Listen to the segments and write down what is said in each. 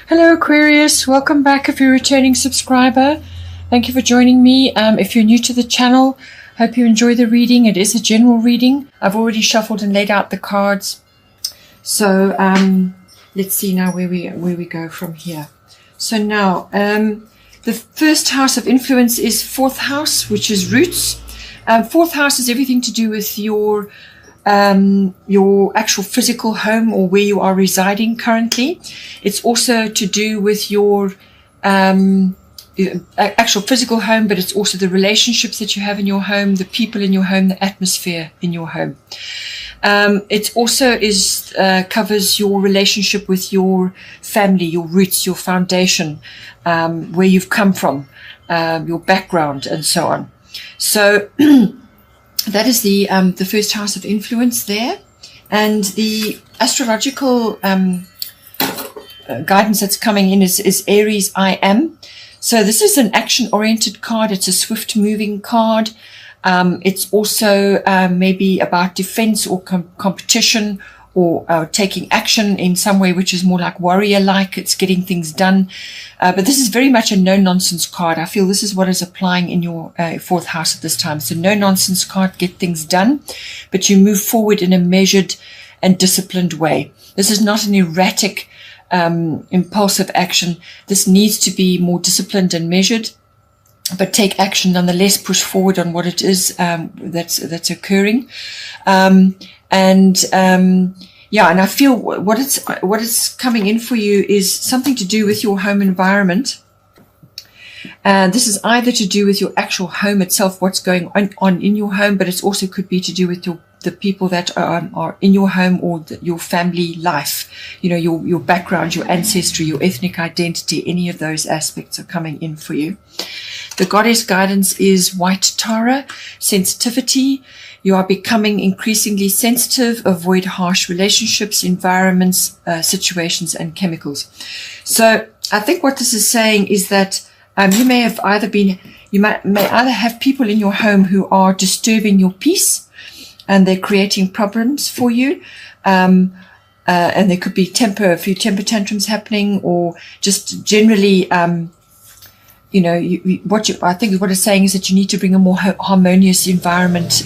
Hello Aquarius, welcome back if you're a returning subscriber. Thank you for joining me. If you're new to the channel, hope you enjoy the reading. It is a general reading. I've already shuffled and laid out the cards. So let's see now where we go from here. So now the first house of influence is fourth house, which is roots. Fourth house is everything to do with your actual physical home or where you are residing currently. It's also to do with your actual physical home, but it's also the relationships that you have in your home, the people in your home, the atmosphere in your home. It also covers your relationship with your family, your roots, your foundation, where you've come from, your background, and so on. So that is the first house of influence there. And the astrological guidance that's coming in is Aries I am. So this is an action-oriented card. It's a swift-moving card. It's also maybe about defense or competition, or taking action in some way, which is more like warrior-like. It's getting things done. But this is very much a no-nonsense card. I feel this is what is applying in your fourth house at this time. So no-nonsense card, get things done, but you move forward in a measured and disciplined way. This is not an erratic, impulsive action. This needs to be more disciplined and measured, but take action nonetheless, push forward on what it is that's occurring. Yeah, and I feel what it's coming in for you is something to do with your home environment. This is either to do with your actual home itself, what's going on in your home, but it also could be to do with the people that are in your home, or your family life, your background, your ancestry, your ethnic identity. Any of those aspects are coming in for you. The goddess guidance is White Tara, sensitivity. You are becoming increasingly sensitive. Avoid harsh relationships, environments, situations, and chemicals. So I think what this is saying is that you may either have people in your home who are disturbing your peace, and they're creating problems for you. And there could be a few temper tantrums happening, or just generally, I think what it's saying is that you need to bring a more harmonious environment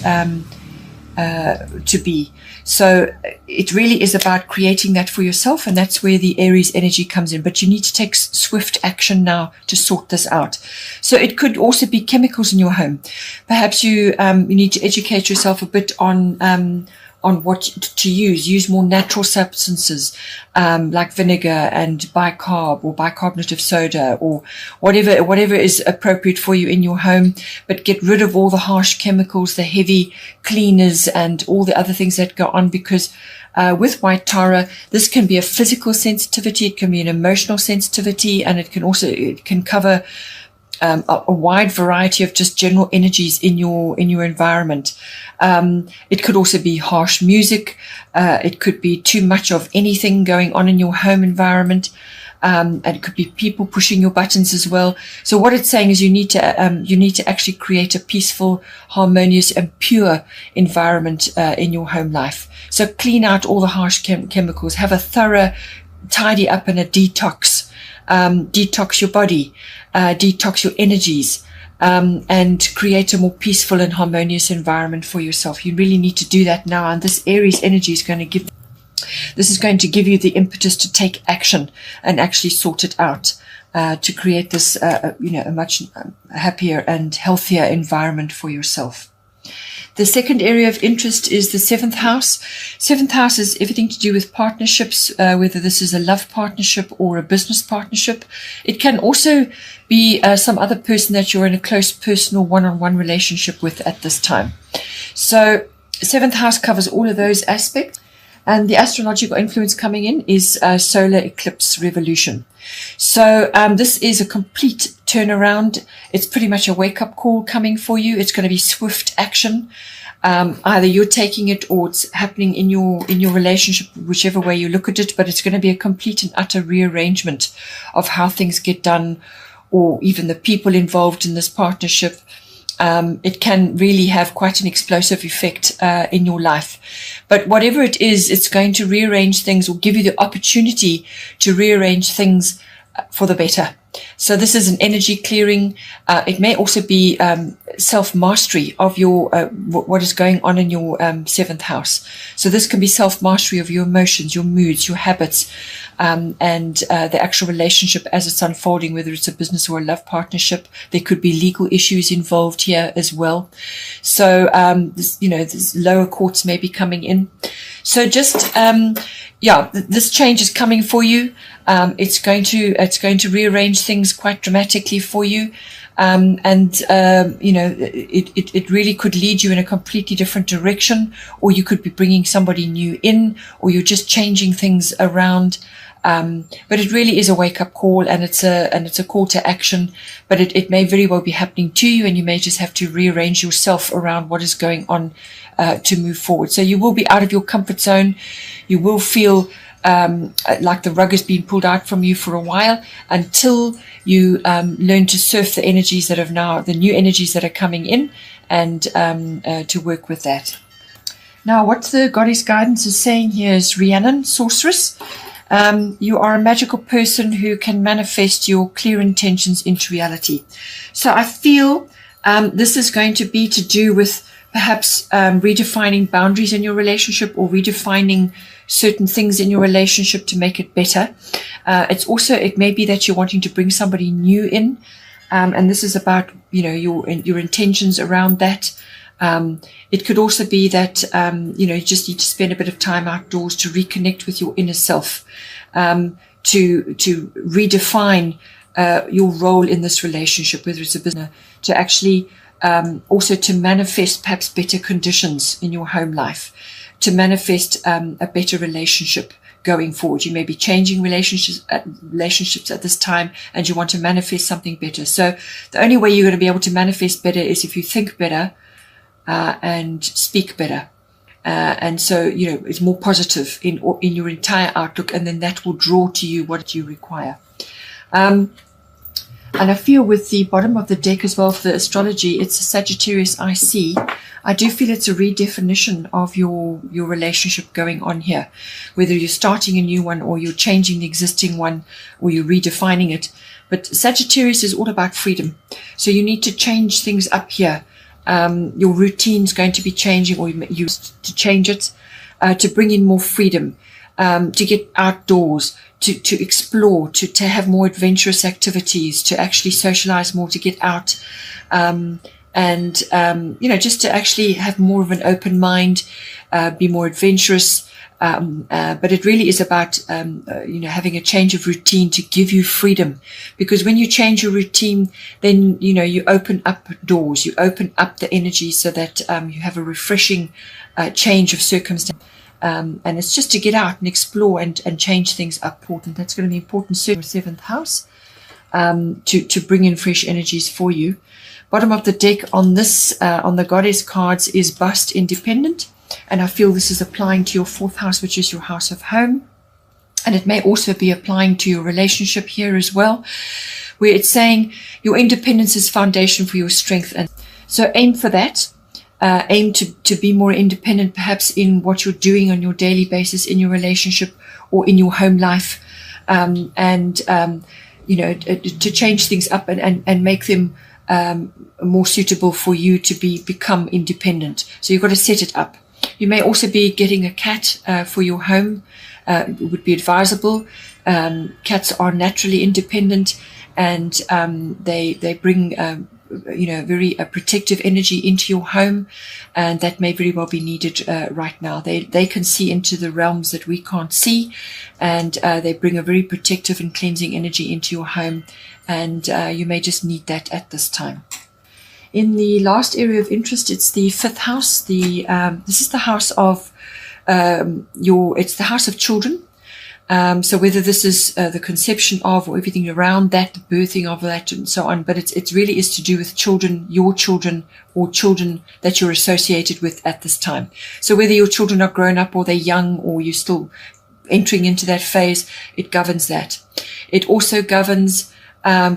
to be. So it really is about creating that for yourself, and that's where the Aries energy comes in. But you need to take swift action now to sort this out. So it could also be chemicals in your home. Perhaps you need to educate yourself a bit on what to use. Use more natural substances, like vinegar and bicarb or bicarbonate of soda, or whatever is appropriate for you in your home. But get rid of all the harsh chemicals, the heavy cleaners, and all the other things that go on, because with White Tara, this can be a physical sensitivity, it can be an emotional sensitivity, and it can cover a wide variety of just general energies in your environment. It could also be harsh music. It could be too much of anything going on in your home environment. And it could be people pushing your buttons as well. So what it's saying is you need to actually create a peaceful, harmonious, and pure environment in your home life. So clean out all the harsh chemicals. Have a thorough tidy up and a detox. Detox your body, detox your energies, and create a more peaceful and harmonious environment for yourself. You really need to do that now. And this Aries energy is going to give you the impetus to take action and actually sort it out, to create this, a much happier and healthier environment for yourself. The second area of interest is the seventh house. Seventh house is everything to do with partnerships, whether this is a love partnership or a business partnership. It can also be some other person that you're in a close personal one-on-one relationship with at this time. So seventh house covers all of those aspects. And the astrological influence coming in is solar eclipse revolution. So this is a complete turnaround. It's pretty much a wake-up call coming for you. It's going to be swift action. Either you're taking it or it's happening in your relationship, whichever way you look at it. But it's going to be a complete and utter rearrangement of how things get done, or even the people involved in this partnership. it can really have quite an explosive effect in your life. But whatever it is, it's going to rearrange things or give you the opportunity to rearrange things for the better. So this is an energy clearing. It may also be self-mastery of your what is going on in your 7th house. So this can be self-mastery of your emotions, your moods, your habits, and the actual relationship as it's unfolding, whether it's a business or a love partnership. There could be legal issues involved here as well. So, this lower courts may be coming in. So just, this change is coming for you. It's going to rearrange things quite dramatically for you. It really could lead you in a completely different direction, or you could be bringing somebody new in, or you're just changing things around. But it really is a wake-up call, and it's a call to action. But it may very well be happening to you, and you may just have to rearrange yourself around what is going on to move forward. So you will be out of your comfort zone. You will feel like the rug has been pulled out from you for a while, until you learn to surf the energies that have now, the new energies that are coming in, and to work with that. Now, what the goddess guidance is saying here is, Rhiannon, sorceress, you are a magical person who can manifest your clear intentions into reality. So I feel this is going to be to do with perhaps redefining boundaries in your relationship, or redefining certain things in your relationship to make it better. It may be that you're wanting to bring somebody new in, and this is about your intentions around that. It could also be that you just need to spend a bit of time outdoors to reconnect with your inner self, to redefine your role in this relationship, whether it's a business, to actually also to manifest perhaps better conditions in your home life, to manifest a better relationship going forward. You may be changing relationships at this time, and you want to manifest something better. So the only way you're going to be able to manifest better is if you think better and speak better. And so, it's more positive in your entire outlook, and then that will draw to you what you require. And I feel with the bottom of the deck as well for the astrology, it's a Sagittarius IC. I do feel it's a redefinition of your relationship going on here, whether you're starting a new one, or you're changing the existing one, or you're redefining it. But Sagittarius is all about freedom. So you need to change things up here. Your routine's going to be changing, or you used to change it, to bring in more freedom, to get outdoors, to explore, to have more adventurous activities, to actually socialize more, to get out, just to actually have more of an open mind, be more adventurous. But it really is about, having a change of routine to give you freedom. Because when you change your routine, then, you open up doors, you open up the energy so that you have a refreshing change of circumstance. And it's just to get out and explore and change things up. Important. That's going to be important. So your 7th house, to bring in fresh energies for you. Bottom of the deck on this, on the goddess cards, is bust independent. And I feel this is applying to your 4th house, which is your house of home. And it may also be applying to your relationship here as well, where it's saying your independence is foundation for your strength. And so aim for that. Aim to be more independent, perhaps in what you're doing on your daily basis in your relationship or in your home life, to change things up and make them more suitable for you to become independent. So you've got to set it up. You may also be getting a cat for your home. It would be advisable. Cats are naturally independent, and they bring very protective energy into your home, and that may very well be needed right now. They can see into the realms that we can't see, and they bring a very protective and cleansing energy into your home, and you may just need that at this time. In the last area of interest, it's the 5th house. This is the house of it's the house of children. So whether this is the conception of, or everything around that, the birthing of that, and so on, but it really is to do with children, your children, or children that you're associated with at this time. So whether your children are grown up, or they're young, or you're still entering into that phase, it governs that. It also governs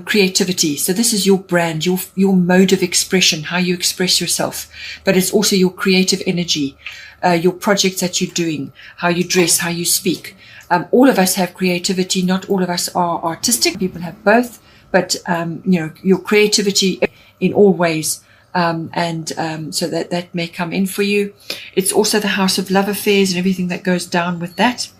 creativity. So this is your brand, your mode of expression, how you express yourself. But it's also your creative energy, your projects that you're doing, how you dress, how you speak. All of us have creativity. Not all of us are artistic. People have both. But, your creativity in all ways. So that may come in for you. It's also the house of love affairs and everything that goes down with that.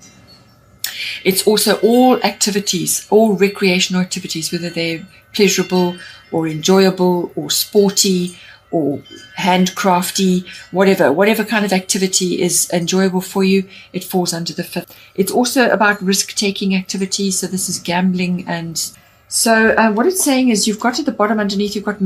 It's also all activities, all recreational activities, whether they're pleasurable or enjoyable or sporty or handcrafty, whatever kind of activity is enjoyable for you, it falls under the 5th. It's also about risk-taking activities. So this is gambling. And so what it's saying is you've got at the bottom underneath, you've got,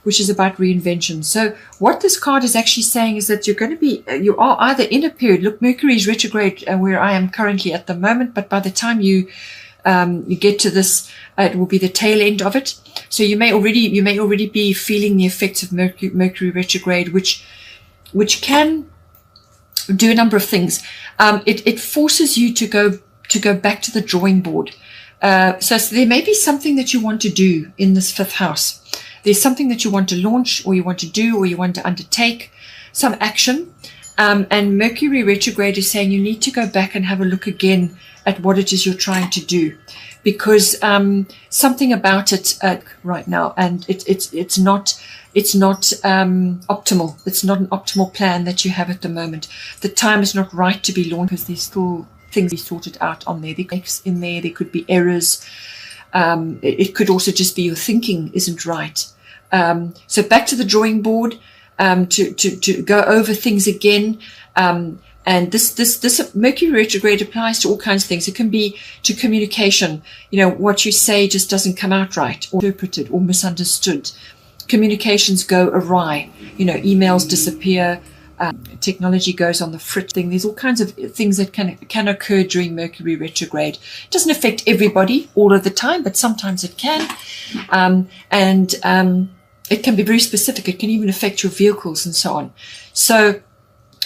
which is about reinvention. So what this card is actually saying is that you are either in a period, look, Mercury is retrograde where I am currently at the moment, but by the time you get to this, it will be the tail end of it. So you may already be feeling the effects of Mercury retrograde, which can do a number of things. It forces you to go back to the drawing board. So there may be something that you want to do in this 5th house. There's something that you want to launch, or you want to do, or you want to undertake some action. And Mercury retrograde is saying you need to go back and have a look again at what it is you're trying to do, because something about it right now, and it's not optimal. It's not an optimal plan that you have at the moment. The time is not right to be launched because there's still things to be sorted out on there. There could be errors. It could also just be your thinking isn't right. So back to the drawing board, to go over things again. And this Mercury retrograde applies to all kinds of things. It can be to communication. What you say just doesn't come out right, or interpreted or misunderstood. Communications go awry. Emails disappear. Technology goes on the fritz thing. There's all kinds of things that can occur during Mercury retrograde. It doesn't affect everybody all of the time, but sometimes it can. It can be very specific. It can even affect your vehicles and so on. So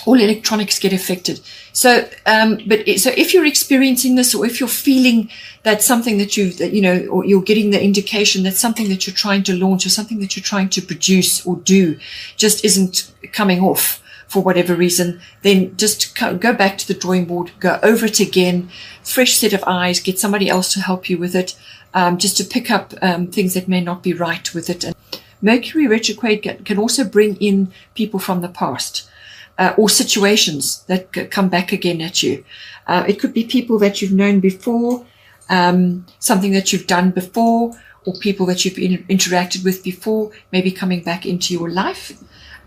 all electronics get affected. So if you're experiencing this, or if you're feeling that something or you're getting the indication that something that you're trying to launch or something that you're trying to produce or do just isn't coming off for whatever reason, then just go back to the drawing board, go over it again, fresh set of eyes, get somebody else to help you with it, just to pick up things that may not be right with it. And Mercury retrograde can also bring in people from the past, or situations that come back again at you. It could be people that you've known before, something that you've done before, or people that you've interacted with before, maybe coming back into your life.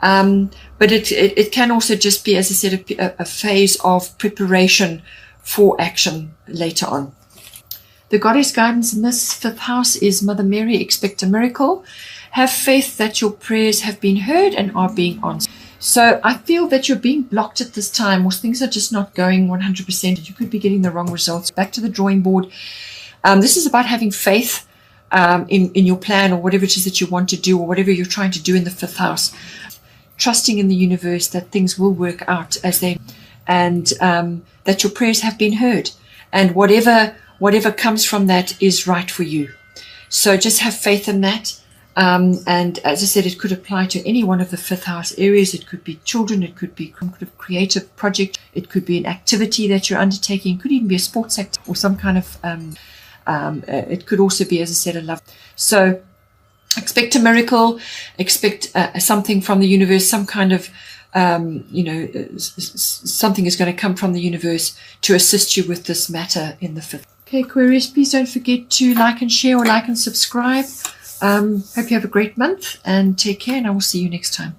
But it can also just be, as I said, a phase of preparation for action later on. The goddess guidance in this 5th house is Mother Mary. Expect a miracle. Have faith that your prayers have been heard and are being answered. So I feel that you're being blocked at this time, or things are just not going 100%. You could be getting the wrong results. Back to the drawing board. This is about having faith in your plan, or whatever it is that you want to do, or whatever you're trying to do in the 5th house. Trusting in the universe that things will work out as they, and that your prayers have been heard, and whatever comes from that is right for you. So just have faith in that. And as I said, it could apply to any one of the 5th house areas. It could be children. It could be some kind of creative project. It could be an activity that you're undertaking. It could even be a sports activity or some kind of, it could also be, as I said, a love. So expect a miracle, expect something from the universe, some kind of, something is going to come from the universe to assist you with this matter in the 5th. Okay, Aquarius, please don't forget to like and share, or like and subscribe. Hope you have a great month, and take care, and I will see you next time.